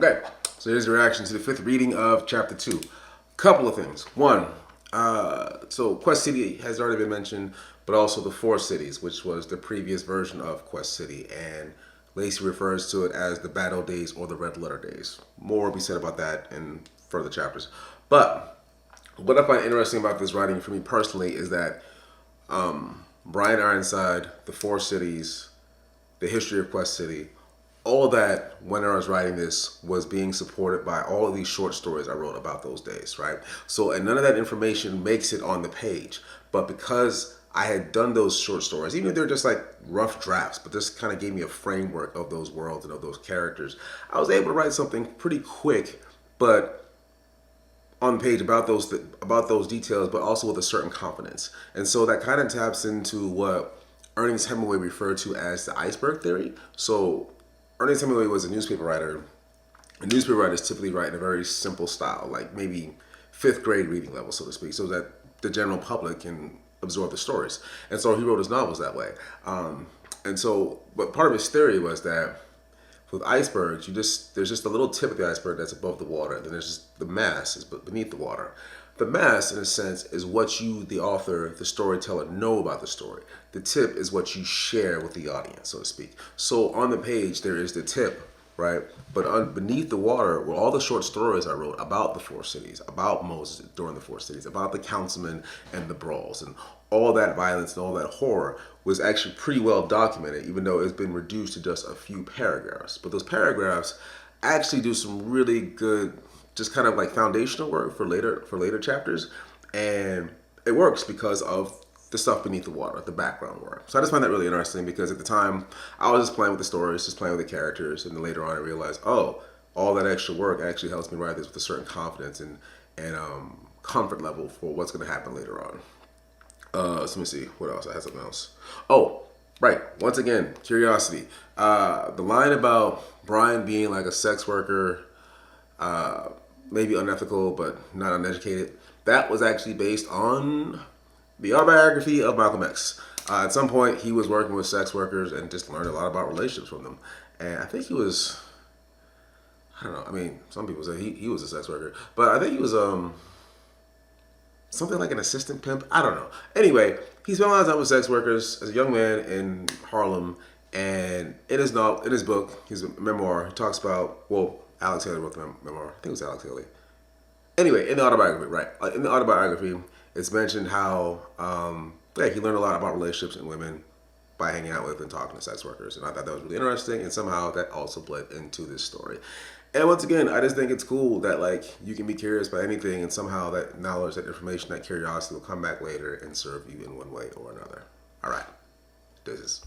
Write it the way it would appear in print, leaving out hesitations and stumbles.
Okay, so here's the reaction to the fifth reading of chapter 2. Couple of things. One, so Quest City has already been mentioned, but also the Four Cities, which was the previous version of Quest City, and Lacey refers to it as the Battle Days or the Red Letter Days. More will be said about that in further chapters. But what I find interesting about this writing for me personally is that Brian Ironside, the Four Cities, the history of Quest City, all that when I was writing this was being supported by all of these short stories I wrote about those days, right? So, and none of that information makes it on the page. But because I had done those short stories, even if they're just like rough drafts, but this kind of gave me a framework of those worlds and of those characters, I was able to write something pretty quick, but on the page about those details, but also with a certain confidence. And so that kind of taps into what Ernest Hemingway referred to as the Iceberg Theory. So Ernest Hemingway was a newspaper writer. And newspaper writers typically write in a very simple style, like maybe fifth grade reading level, so to speak, so that the general public can absorb the stories. And so he wrote his novels that way. And so, but part of his theory was that with icebergs, there's just a little tip of the iceberg that's above the water, and then there's just the mass is beneath the water. The mass, in a sense, is what you, the author, the storyteller, know about the story. The tip is what you share with the audience, so to speak. So on the page, there is the tip, right? But beneath the water were all the short stories I wrote about the Four Cities, about Moses during the Four Cities, about the councilmen and the brawls. And all that violence and all that horror was actually pretty well documented, even though it's been reduced to just a few paragraphs. But those paragraphs actually do some really good, just kind of like foundational work for later chapters, and it works because of the stuff beneath the water, the background work. So I just find that really interesting because at the time I was just playing with the stories, just playing with the characters, and then later on I realized, oh, all that extra work actually helps me write this with a certain confidence and comfort level for what's going to happen later on. So let me see what else. I had something else. Oh, right. Once again, curiosity. The line about Brian being like a sex worker. Maybe unethical, but not uneducated. That was actually based on the autobiography of Malcolm X. At some point, he was working with sex workers and just learned a lot about relationships from them. And I think he was, I don't know, I mean, some people say he was a sex worker, but I think he was something like an assistant pimp. I don't know. Anyway, he spent a lot of time with sex workers as a young man in Harlem. And in his book, his memoir, he talks about, well, Alex Haley wrote the memoir. I think it was Alex Haley. Anyway, in the autobiography, right? In the autobiography, it's mentioned how he learned a lot about relationships and women by hanging out with and talking to sex workers. And I thought that was really interesting. And somehow that also bled into this story. And once again, I just think it's cool that like you can be curious about anything, and somehow that knowledge, that information, that curiosity will come back later and serve you in one way or another. All right. This is